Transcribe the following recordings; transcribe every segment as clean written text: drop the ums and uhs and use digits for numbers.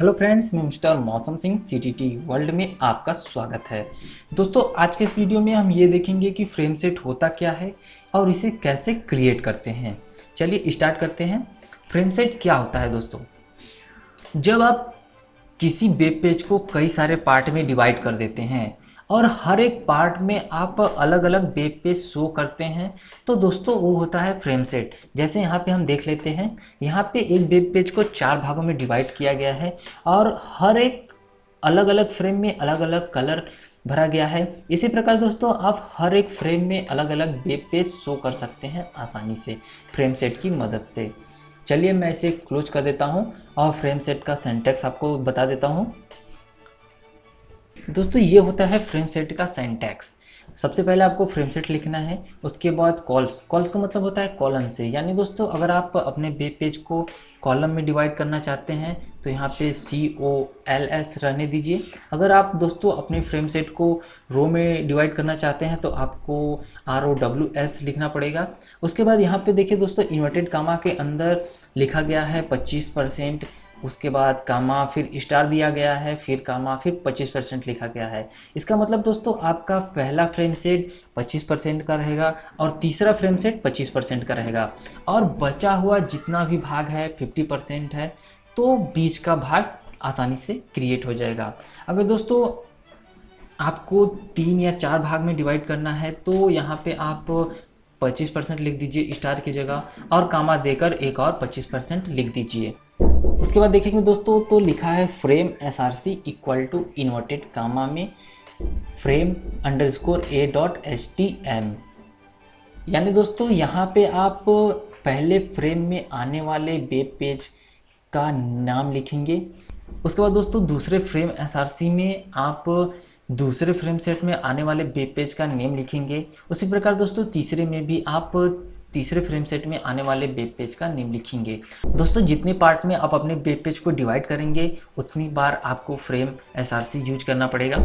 Hello friends, मैं mister मौसम Singh CTT world में आपका स्वागत है। दोस्तों, आज के इस वीडियो में हम ये देखेंगे कि फ्रेम सेट होता क्या है और इसे कैसे क्रिएट करते हैं। चलिए स्टार्ट करते हैं। फ्रेम सेट क्या होता है दोस्तों? जब आप किसी वेब पेज को कई सारे पार्ट में डिवाइड कर देते हैं और हर एक पार्ट में आप अलग अलग वेब पेज शो करते हैं, तो दोस्तों वो होता है फ्रेम सेट। जैसे यहाँ पे हम देख लेते हैं, यहाँ पे एक वेब पेज को 4 भागों में डिवाइड किया गया है और हर एक अलग अलग फ्रेम में अलग अलग कलर भरा गया है। इसी प्रकार दोस्तों, आप हर एक फ्रेम में अलग अलग वेब पेज शो कर सकते हैं आसानी से फ्रेम सेट की मदद से। चलिए मैं इसे क्लोज कर देता हूं और फ्रेम सेट का सिंटैक्स आपको बता देता हूं। दोस्तों, ये होता है फ्रेम सेट का सिंटैक्स। सबसे पहले आपको फ्रेम सेट लिखना है, उसके बाद कॉल्स का मतलब होता है कॉलम से। यानी दोस्तों, अगर आप अपने वेब पेज को कॉलम में डिवाइड करना चाहते हैं तो यहाँ पे COLS रहने दीजिए। अगर आप दोस्तों अपने फ्रेम सेट को रो में डिवाइड करना चाहते हैं तो आपको ROWS लिखना पड़ेगा। उसके बाद यहाँ पे देखिए दोस्तों, इन्वर्टेड कामा के अंदर लिखा गया है 25%, उसके बाद कामा, फिर स्टार दिया गया है, फिर कामा, फिर 25% लिखा गया है। इसका मतलब दोस्तों, आपका पहला फ्रेम सेट 25% का रहेगा और तीसरा फ्रेम सेट 25% का रहेगा, और बचा हुआ जितना भी भाग है 50% है, तो बीच का भाग आसानी से क्रिएट हो जाएगा। अगर दोस्तों आपको 3 या 4 भाग में डिवाइड करना है तो यहाँ पे आप 25% लिख दीजिए स्टार की जगह, और कामा देकर एक और 25% लिख दीजिए। उसके बाद देखेंगे दोस्तों, तो लिखा है frame SRC equal to inverted comma में फ्रेम अंडरस्कोर A.htm। यानी दोस्तों, यहाँ पे आप पहले फ्रेम में आने वाले वेब पेज का नाम लिखेंगे। उसके बाद दोस्तों, दूसरे फ्रेम SRC में आप दूसरे फ्रेम सेट में आने वाले वेब पेज का नेम लिखेंगे। उसी प्रकार दोस्तों, तीसरे में भी आप तीसरे फ्रेम सेट में आने वाले वेब पेज का नेम लिखेंगे। दोस्तों, जितने पार्ट में आप अपने वेब पेज को डिवाइड करेंगे उतनी बार आपको फ्रेम SRC यूज करना पड़ेगा।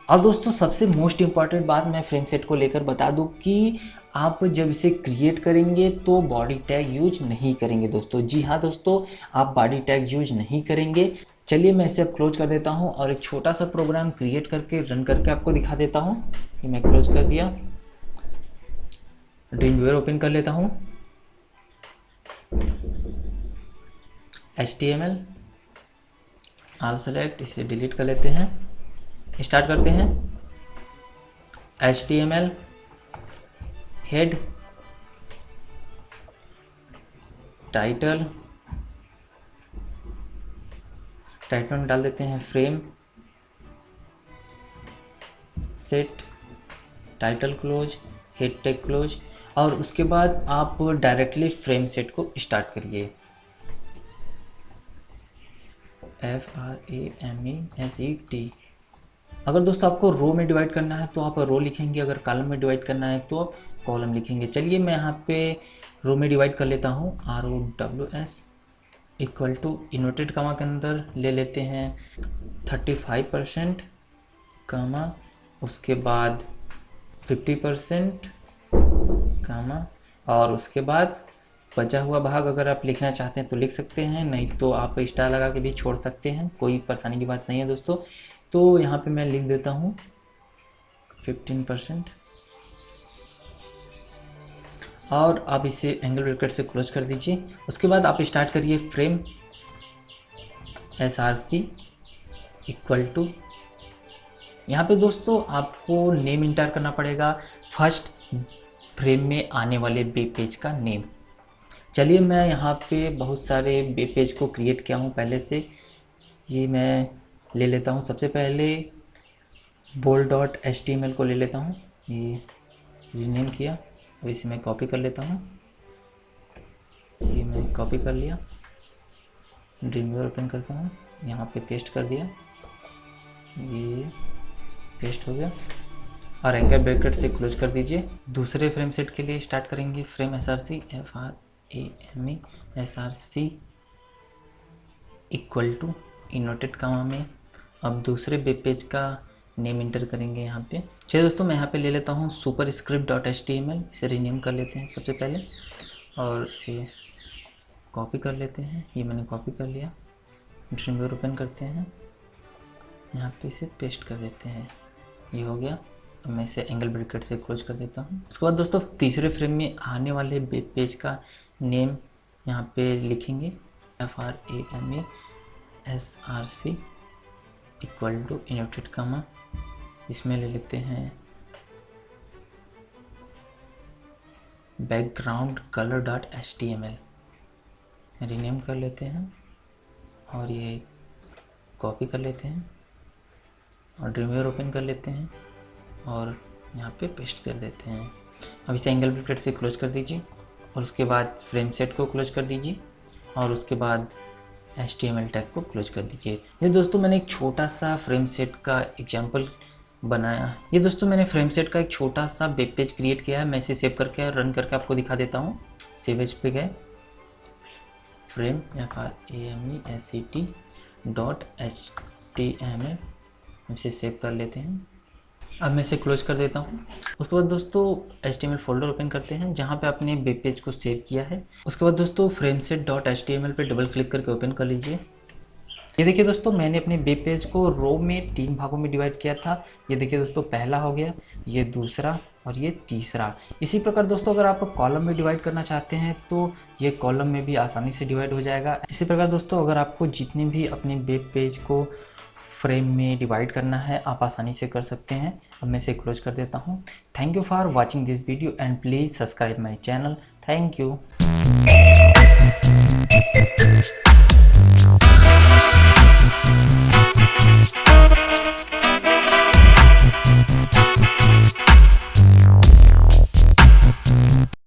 और दोस्तों, सबसे मोस्ट इम्पॉर्टेंट बात मैं फ्रेम सेट को लेकर बता दूं कि आप जब इसे क्रिएट करेंगे तो बॉडी टैग यूज नहीं करेंगे दोस्तों। जी हाँ दोस्तों, आप बॉडी टैग यूज नहीं करेंगे। चलिए मैं इसे अब क्लोज कर देता हूँ और एक छोटा सा प्रोग्राम क्रिएट करके रन करके आपको दिखा देता हूँ। ये मैं क्लोज कर दिया, ड्रीमवीवर ओपन कर लेता हूँ। HTML ऑल सेलेक्ट, इसे डिलीट कर लेते हैं। स्टार्ट करते हैं। HTML हेड, टाइटल में डाल देते हैं frame set, title close, head tag close, और उसके बाद आप डायरेक्टली फ्रेम सेट को स्टार्ट करिए। FRAMESET। अगर दोस्तों आपको रो में डिवाइड करना है तो आप रो लिखेंगे, अगर कॉलम में डिवाइड करना है तो आप कॉलम लिखेंगे। चलिए मैं यहाँ पे रो में डिवाइड कर लेता हूँ। ROWS equal to inverted comma के अंदर ले लेते हैं 35% कामा, उसके बाद 50% कामा, और उसके बाद बचा हुआ भाग अगर आप लिखना चाहते हैं तो लिख सकते हैं, नहीं तो आप स्टार लगा के भी छोड़ सकते हैं, कोई परेशानी की बात नहीं है दोस्तों। तो यहाँ पे मैं लिख देता हूँ 15%, और आप इसे एंगल ब्रैकेट से क्लोज कर दीजिए। उसके बाद आप स्टार्ट करिए फ्रेम SRC इक्वल टू, यहाँ पे दोस्तों आपको नेम इंटर करना पड़ेगा, फर्स्ट फ्रेम में आने वाले वेब पेज का नेम। चलिए मैं यहाँ पे बहुत सारे वेब पेज को क्रिएट किया हूँ पहले से, ये मैं ले लेता हूँ। सबसे पहले bold.html को ले लेता हूँ, ये रीनेम किया, अब इसे मैं कॉपी कर लेता हूँ। ये मैं कॉपी कर लिया, ड्रीमवीवर ओपन करता हूँ, यहाँ पे पेस्ट कर दिया, ये पेस्ट हो गया, और एंगल ब्रैकेट से क्लोज कर दीजिए। दूसरे फ्रेम सेट के लिए स्टार्ट करेंगे frame SRC FRAME SRC equal to inverted comma में अब दूसरे वेब पेज का नेम इंटर करेंगे यहाँ पे। चलिए दोस्तों, मैं यहाँ पे ले लेता हूँ superscript.html, इसे रीनेम कर लेते हैं सबसे पहले और इसे कॉपी कर लेते हैं। ये मैंने कॉपी कर लिया, ड्रीमवीवर ओपन करते हैं, यहाँ पे इसे पेस्ट कर देते हैं, ये हो गया। अब मैं इसे एंगल ब्रैकेट से क्लोज कर देता हूँ। उसके बाद दोस्तों तीसरे फ्रेम में आने वाले वेब पेज का नेम यहाँ पे लिखेंगे, FRAMESRC equal to inverted comma, इसमें ले लेते हैं background colour dot HTML, rename कर लेते हैं और ये कॉपी कर लेते हैं और ड्रीमवीवर ओपन कर लेते हैं और यहाँ पे पेस्ट कर देते हैं। अब इसे एंगल ब्रैकेट से क्लोज कर दीजिए और उसके बाद फ्रेम सेट को क्लोज कर दीजिए और उसके बाद HTML टैग को क्लोज कर दीजिए। ये दोस्तों मैंने एक छोटा सा फ्रेम सेट का एग्जांपल बनाया। ये दोस्तों मैंने फ्रेम सेट का एक छोटा सा वेब पेज क्रिएट किया है। मैं इसे सेव करके रन करके आपको दिखा देता हूँ। सेव एज पे गए, फ्रेम FRAMESET.HTML, इसे सेव कर लेते हैं। अब मैं इसे क्लोज कर देता हूँ। उसके बाद दोस्तों HTML फोल्डर ओपन करते हैं जहाँ पे आपने वेब पेज को सेव किया है। उसके बाद दोस्तों frameset.html पे डबल क्लिक करके ओपन कर लीजिए। ये देखिए दोस्तों मैंने अपने वेब पेज को रो में 3 भागों में डिवाइड किया था। ये देखिए दोस्तों पहला हो गया, ये दूसरा और ये तीसरा। इसी प्रकार दोस्तों अगर आप कॉलम में डिवाइड करना चाहते हैं तो ये कॉलम में भी आसानी से डिवाइड हो जाएगा। इसी प्रकार दोस्तों अगर आपको जितने भी अपने वेब पेज को फ्रेम में डिवाइड करना है आप आसानी से कर सकते हैं। अब मैं इसे क्लोज कर देता हूँ। Thank you for watching this video and please subscribe my channel. Thank you.